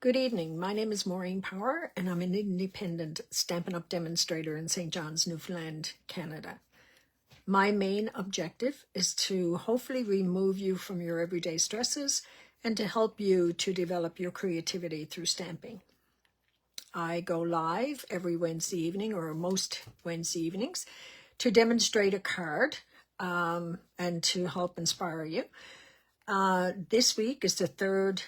Good evening. My name is Maureen Power, and I'm an independent Stampin' Up! Demonstrator in St. John's, Newfoundland, Canada. My main objective is to hopefully remove you from your everyday stresses and to help you to develop your creativity through stamping. I go live every Wednesday evening, or most Wednesday evenings, to demonstrate a card and to help inspire you. This week is the third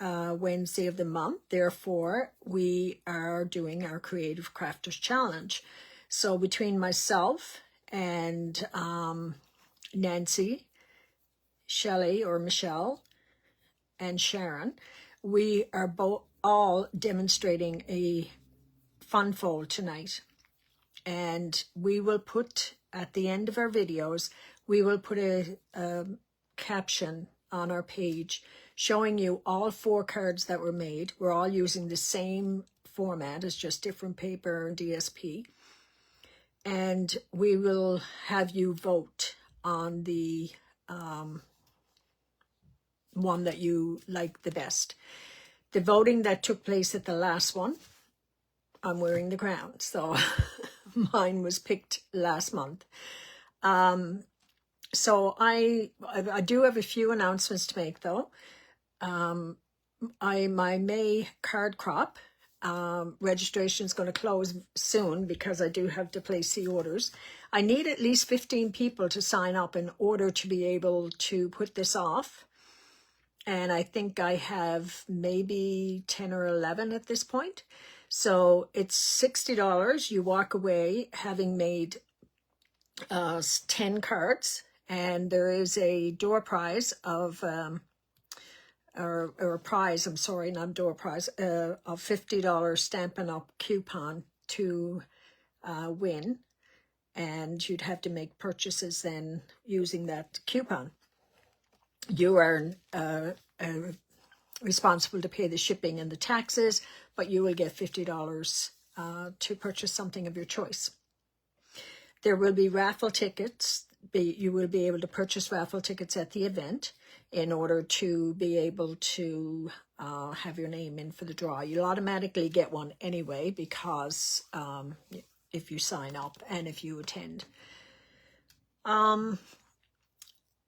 Wednesday of the month. Therefore, we are doing our Creative Crafters Challenge. So between myself and Nancy, Shelley or Michelle, and Sharon, we are all demonstrating a fun fold tonight. And we will put, at the end of our videos, we will put a caption on our page showing you all 4 cards that were made. We're all using the same format, it's just different paper and DSP. And we will have you vote on the one that you like the best. The voting that took place at the last one, I'm wearing the crown, so mine was picked last month. So I do have a few announcements to make, though. My May card crop registration is going to close soon because I do have to place the orders. I need at least 15 people to sign up in order to be able to put this off. And I think I have maybe 10 or 11 at this point. So it's $60. You walk away having made 10 cards. And there is a door prize of, or a prize, I'm sorry, not door prize, of $50 Stampin' Up! Coupon to win. And you'd have to make purchases then using that coupon. You are responsible to pay the shipping and the taxes, but you will get $50 to purchase something of your choice. There will be raffle tickets. You will be able to purchase raffle tickets at the event in order to be able to have your name in for the draw. You'll automatically get one anyway because if you sign up and if you attend.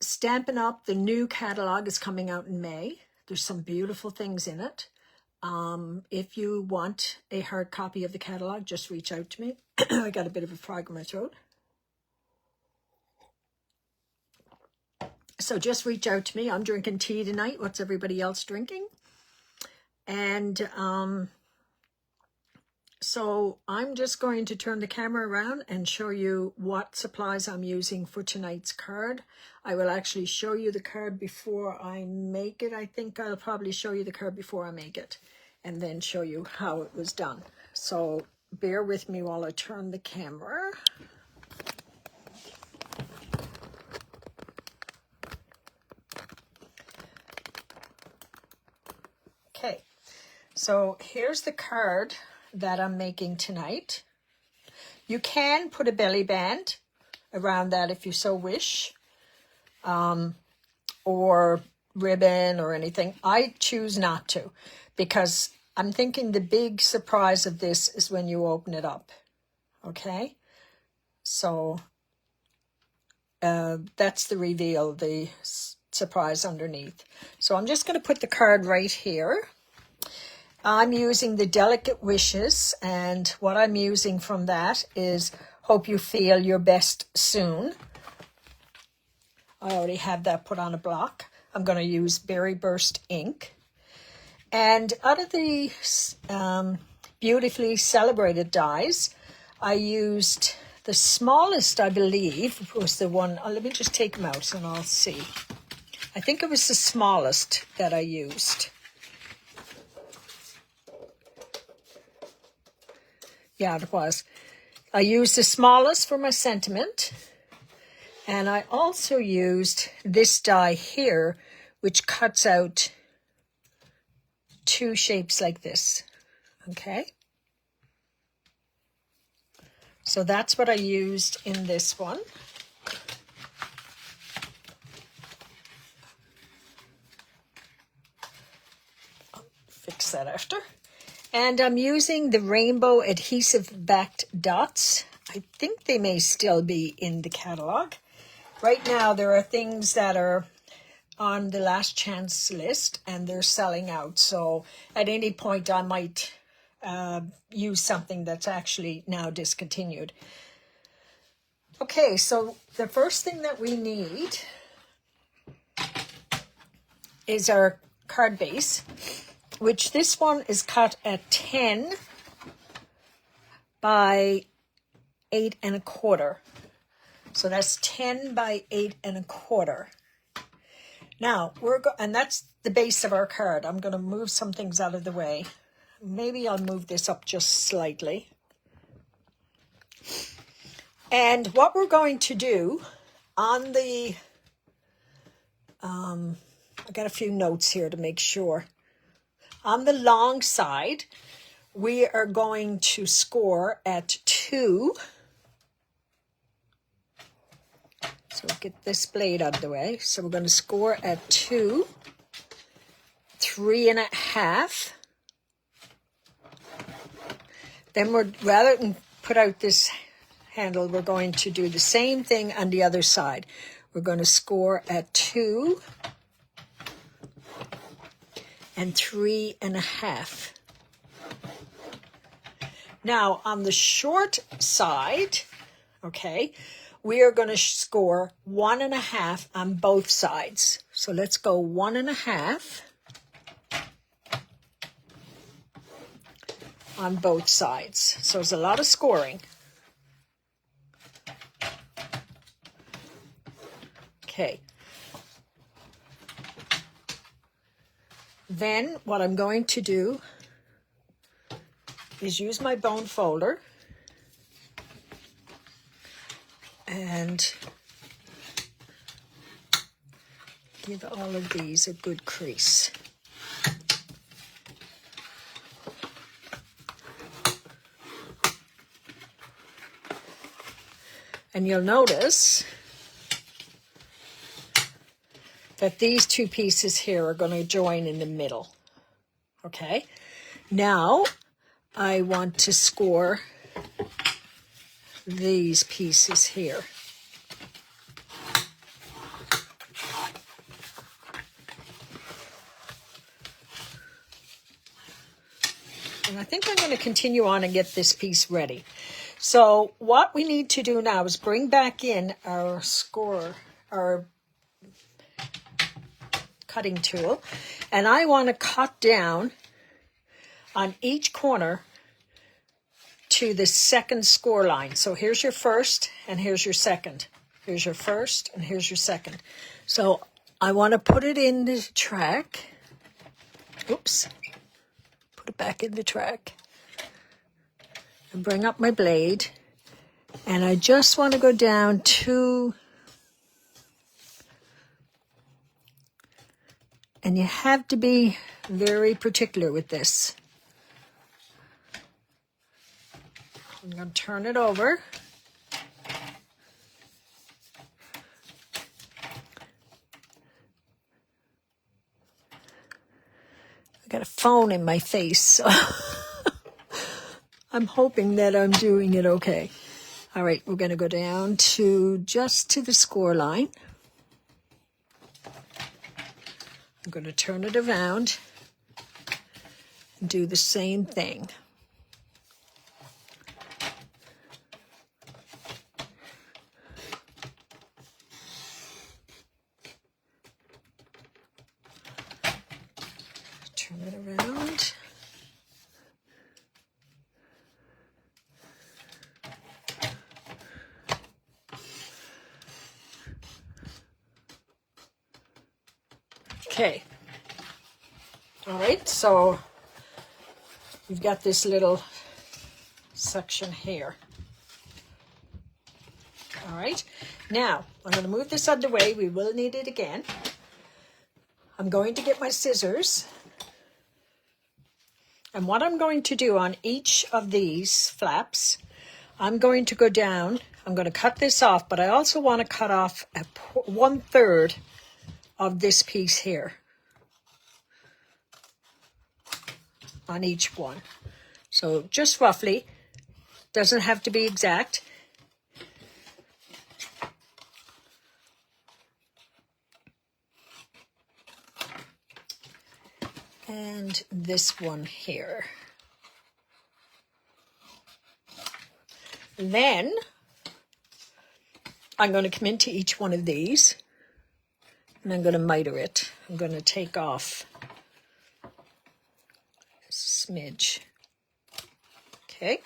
Stampin' Up! The new catalog is coming out in May. There's some beautiful things in it. If you want a hard copy of the catalog, just reach out to me. I got a bit of a frog in my throat. So just reach out to me. I'm drinking tea tonight. What's everybody else drinking? And so I'm just going to turn the camera around and show you what supplies I'm using for tonight's card. I will actually show you the card before I make it. I think I'll probably show you the card before I make it and then show you how it was done. So bear with me while I turn the camera. Okay, so here's the card that I'm making tonight. You can put a belly band around that if you so wish, or ribbon or anything. I choose not to because I'm thinking the big surprise of this is when you open it up. Okay, so that's the reveal, the surprise underneath. So I'm just going to put the card right here. I'm using the Delicate Wishes, and what I'm using from that is Hope You Feel Your Best Soon. I already have that put on a block. I'm going to use Berry Burst ink. And out of the Beautifully Celebrated dies, I used the smallest, I believe, was the one. Oh, let me just take them out and I'll see. I think it was the smallest that I used. Yeah, it was. I used the smallest for my sentiment. And I also used this die here, which cuts out 2 shapes like this. Okay. So that's what I used in this one. fix that after. And I'm using the rainbow adhesive backed dots. I think they may still be in the catalog. Right now there are things that are on the last chance list and they're selling out. So at any point I might use something that's actually now discontinued. Okay, so the first thing that we need is our card base, which this one is cut at 10 by 8 1/4. So that's 10 by 8 1/4. Now, and that's the base of our card. I'm going to move some things out of the way. Maybe I'll move this up just slightly. And what we're going to do on the, I got a few notes here to make sure. On the long side, we are going to score at 2. So get this blade out of the way. So we're going to score at 2, 3 1/2. Then rather than put out this handle, we're going to do the same thing on the other side. We're going to score at 2 and 3 1/2. Now on the short side, okay, we are going to score 1 1/2 on both sides. So let's go 1 1/2 on both sides. So there's a lot of scoring. Okay. Then what I'm going to do is use my bone folder and give all of these a good crease. And you'll notice that these two pieces here are going to join in the middle. Okay, now I want to score these pieces here. And I think I'm going to continue on and get this piece ready. So what we need to do now is bring back in our score, our cutting tool, and I want to cut down on each corner to the second score line. So here's your first and here's your second. Here's your first and here's your second. So I want to put it in the track. Oops. Put it back in the track. And bring up my blade. And I just want to go down to, and you have to be very particular with this. I'm going to turn it over. I got a phone in my face, so I'm hoping that I'm doing it okay. All right, we're going to go down to just to the score line. I'm going to turn it around and do the same thing. Turn it around. Okay. All right, so you've got this little section here. All right, now I'm going to move this out of the way. We will need it again. I'm going to get my scissors. And what I'm going to do on each of these flaps, I'm going to go down. I'm going to cut this off, but I also want to cut off 1/3 of this piece here. on each one. So just roughly, doesn't have to be exact. And this one here. Then I'm going to come into each one of these and I'm going to miter it. I'm going to take off a smidge. Okay.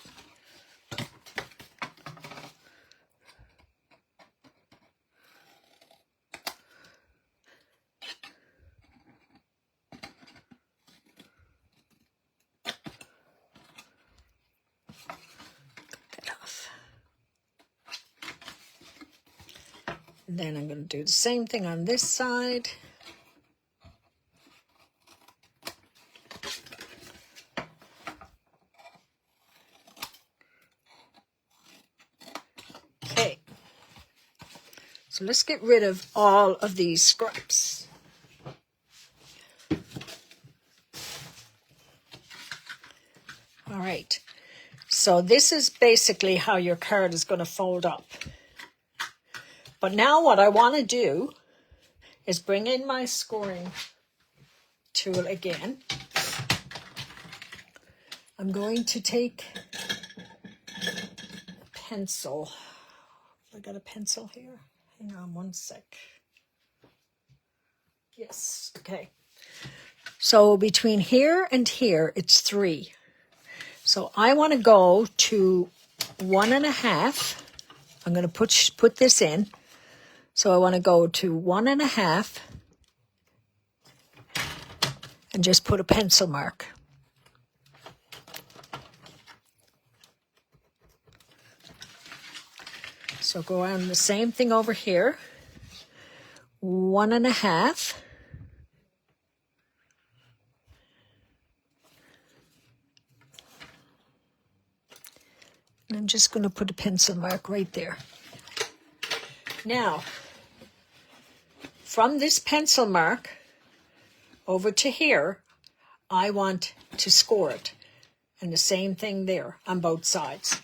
Then I'm going to do the same thing on this side. Okay. So let's get rid of all of these scraps. All right. So this is basically how your card is going to fold up. But now what I want to do is bring in my scoring tool again. I'm going to take a pencil. I got a pencil here. Hang on one sec. Yes, okay. So between here and here, it's 3. So I want to go to 1.5. I'm going to put this in. So I want to go to 1.5 and just put a pencil mark. So go on the same thing over here. 1.5. And I'm just going to put a pencil mark right there. Now, from this pencil mark over to here, I want to score it. And the same thing there on both sides.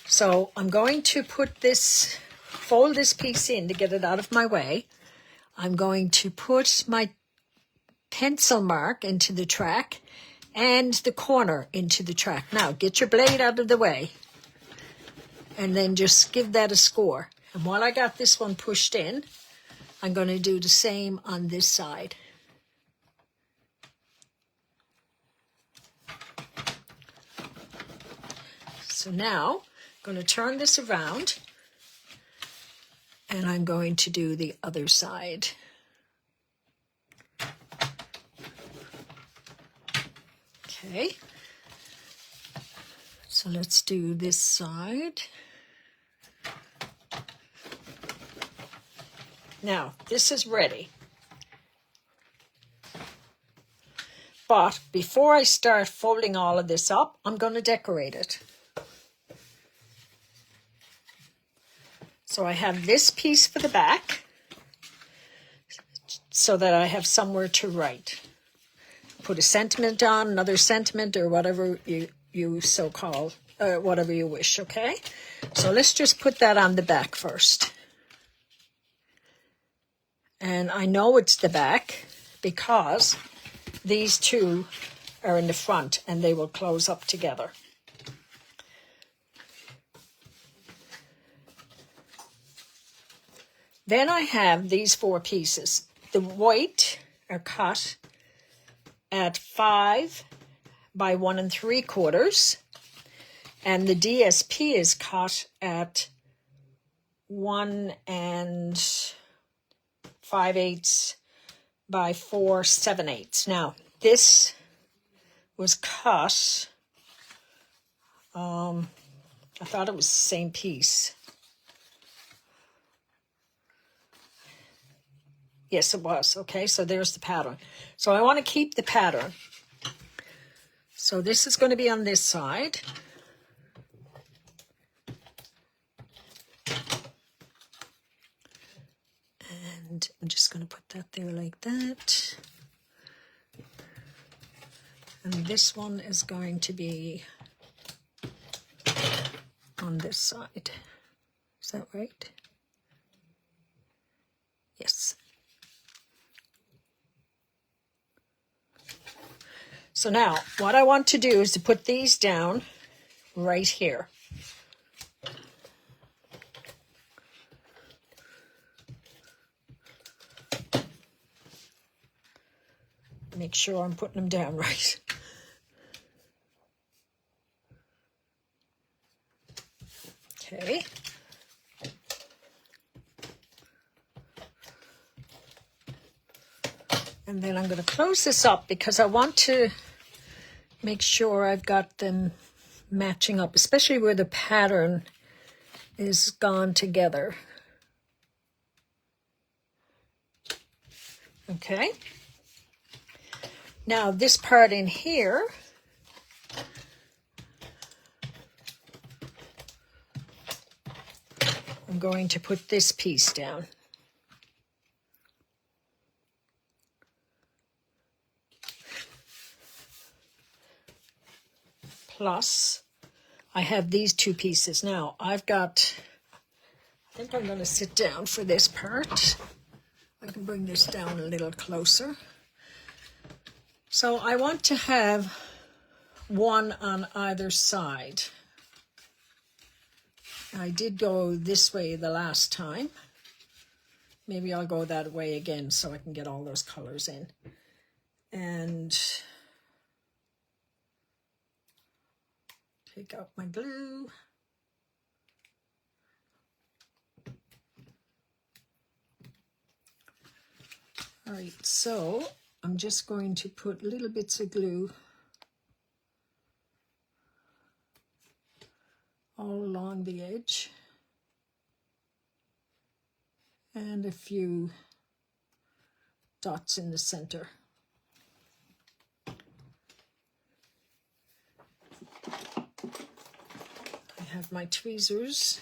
So I'm going to fold this piece in to get it out of my way. I'm going to put my pencil mark into the track and the corner into the track. Now, get your blade out of the way and then just give that a score. And while I got this one pushed in, I'm going to do the same on this side. So now, I'm going to turn this around and I'm going to do the other side. Okay. So let's do this side. Now, this is ready. But before I start folding all of this up, I'm going to decorate it. So I have this piece for the back so that I have somewhere to write. Put a sentiment on, another sentiment, or whatever you so call, whatever you wish, okay? So let's just put that on the back first. And I know it's the back because these two are in the front and they will close up together. Then I have these 4 pieces. The white are cut at 5 by 1 3/4, and the DSP is cut at 1 5/8 by 4 7/8. Now, this was cut, I thought it was the same piece. Yes, it was. Okay, so there's the pattern. So I want to keep the pattern. So this is going to be on this side. And I'm just going to put that there like that. And this one is going to be on this side. Is that right? Yes. So now what I want to do is to put these down right here. Make sure I'm putting them down right. Okay. And then I'm going to close this up because I want to make sure I've got them matching up, especially where the pattern is gone together. Okay. Now this part in here, I'm going to put this piece down. Plus, I have these two pieces. Now, I think I'm going to sit down for this part. I can bring this down a little closer. So I want to have one on either side. I did go this way the last time. Maybe I'll go that way again so I can get all those colors in. And take out my glue. All right, so I'm just going to put little bits of glue all along the edge and a few dots in the center. I have my tweezers.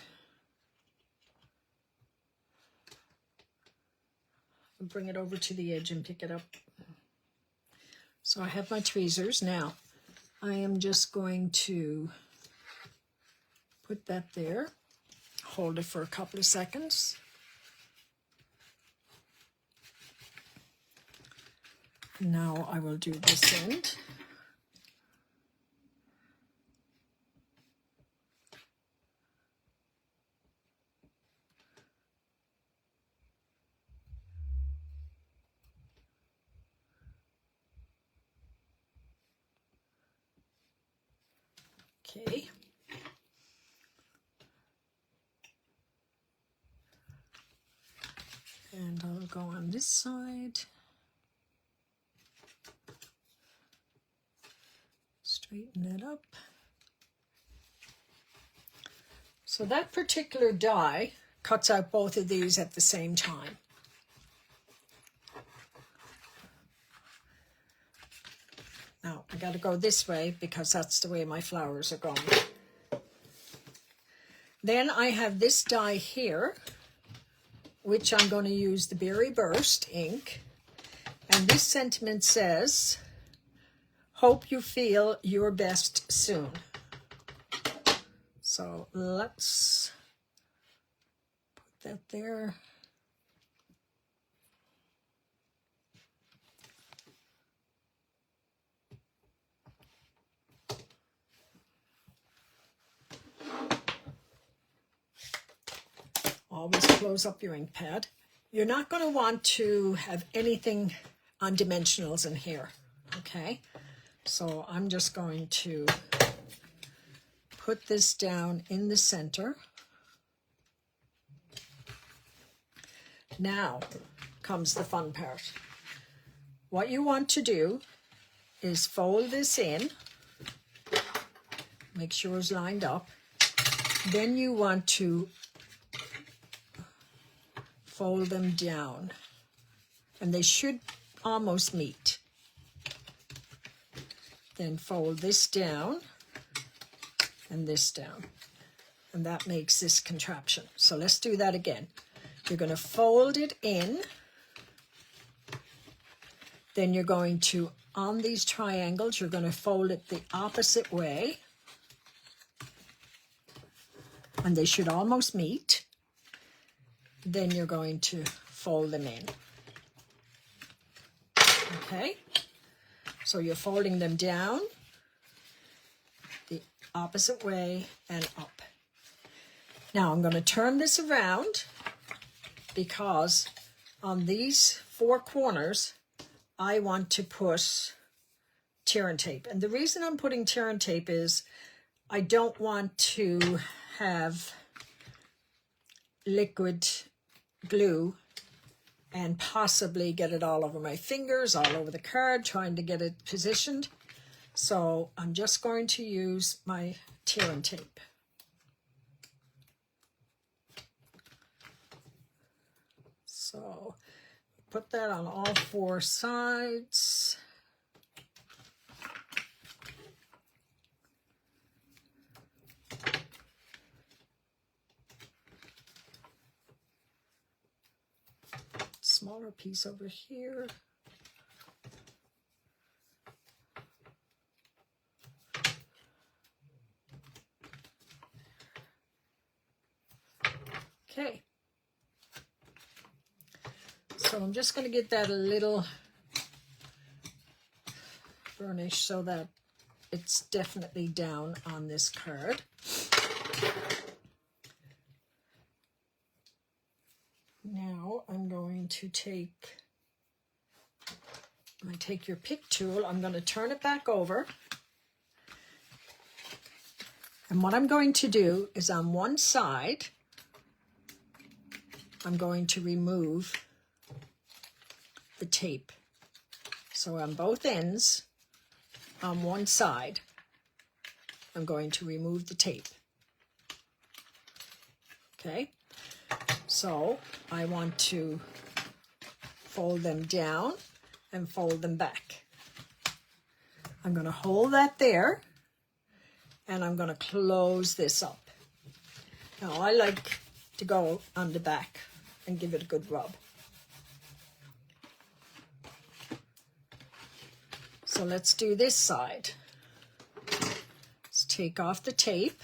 I'll bring it over to the edge and pick it up. So I have my tweezers. Now I am just going to put that there, hold it for a couple of seconds. Now I will do this end. Okay. And I'll go on this side. Straighten it up. So that particular die cuts out both of these at the same time. Now I got to go this way because that's the way my flowers are going. Then I have this die here, which I'm going to use the Berry Burst ink. And this sentiment says, hope you feel your best soon. So let's put that there. Always close up your ink pad. You're not going to want to have anything on dimensionals in here, okay? So I'm just going to put this down in the center. Now comes the fun part. What you want to do is fold this in, make sure it's lined up. Then you want to fold them down, and they should almost meet. Then fold this down and this down, and that makes this contraption. So let's do that again. You're going to fold it in, then you're going to on these triangles, you're going to fold it the opposite way. And they should almost meet. Then you're going to fold them in. Okay? So you're folding them down the opposite way and up. Now I'm going to turn this around because on these 4 corners, I want to put tear and tape. And the reason I'm putting tear and tape is I don't want to have liquid glue and possibly get it all over my fingers, all over the card, trying to get it positioned. So I'm just going to use my tear and tape. So put that on all 4 sides. Smaller piece over here. Okay. So I'm just going to get that a little burnish so that it's definitely down on this card. Now I'm going to take your pick tool. I'm going to turn it back over. And what I'm going to do is on one side, I'm going to remove the tape. So on both ends, on one side, I'm going to remove the tape. Okay? So I want to fold them down and fold them back. I'm going to hold that there and I'm going to close this up. Now I like to go on the back and give it a good rub. So let's do this side. Let's take off the tape.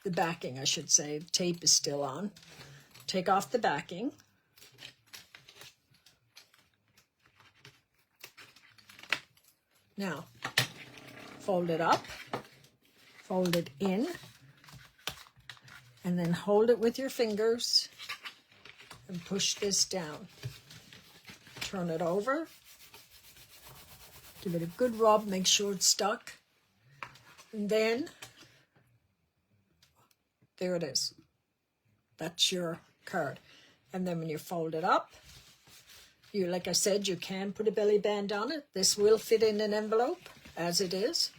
The backing, I should say. The tape is still on. Take off the backing. Now, fold it up, fold it in, and then hold it with your fingers and push this down. Turn it over. Give it a good rub, make sure it's stuck. And then there it is. That's your card. And then when you fold it up, you, like I said, you can put a belly band on it. This will fit in an envelope as it is.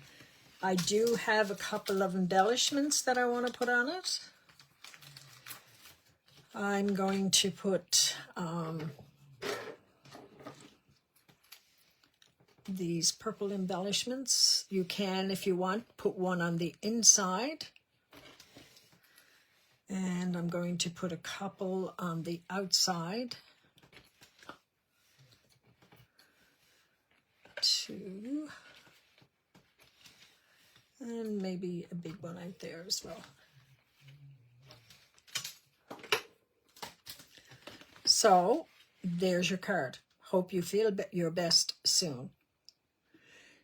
I do have a couple of embellishments that I want to put on it. I'm going to put these purple embellishments. You can, if you want, put one on the inside. And I'm going to put a couple on the outside. 2. And maybe a big one out there as well. So there's your card. Hope you feel your best soon.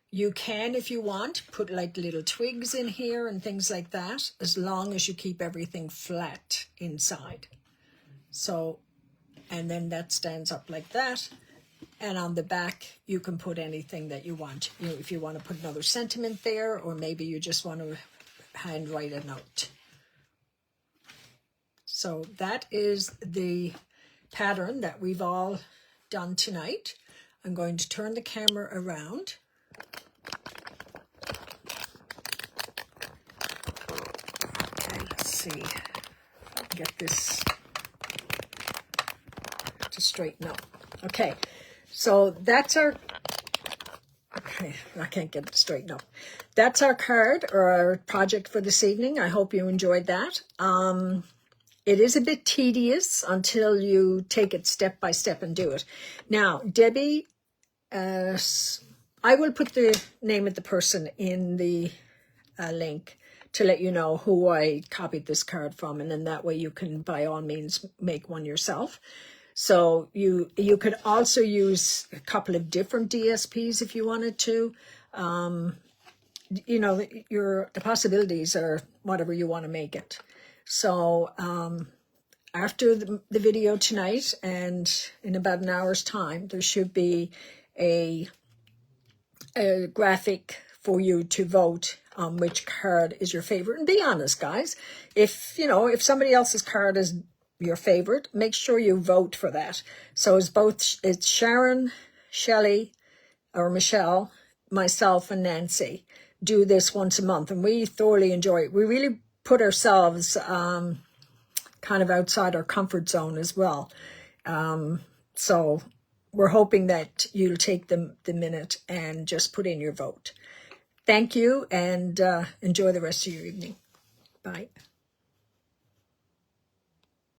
You can, if you want, put like little twigs in here and things like that, as long as you keep everything flat inside. So, and then that stands up like that. And on the back, you can put anything that you want. You know, if you want to put another sentiment there, or maybe you just want to handwrite a note. So that is the pattern that we've all done tonight. I'm going to turn the camera around. Okay, let's see if I can get this to straighten up. Okay, so that's our, okay, I can't get it straightened up. That's our card or our project for this evening. I hope you enjoyed that. It is a bit tedious until you take it step by step and do it. Now, Debbie, I will put the name of the person in the link to let you know who I copied this card from, and then that way you can by all means make one yourself. So you could also use a couple of different DSPs if you wanted to. You know, the possibilities are whatever you want to make it. So after the video tonight and in about an hour's time, there should be a graphic for you to vote on which card is your favorite. And be honest, guys. If somebody else's card is your favorite, make sure you vote for that. So it's Sharon, Shelley, or Michelle, myself, and Nancy do this once a month, and we thoroughly enjoy it. We really put ourselves kind of outside our comfort zone as well. So we're hoping that you'll take the minute and just put in your vote. Thank you, and enjoy the rest of your evening. Bye.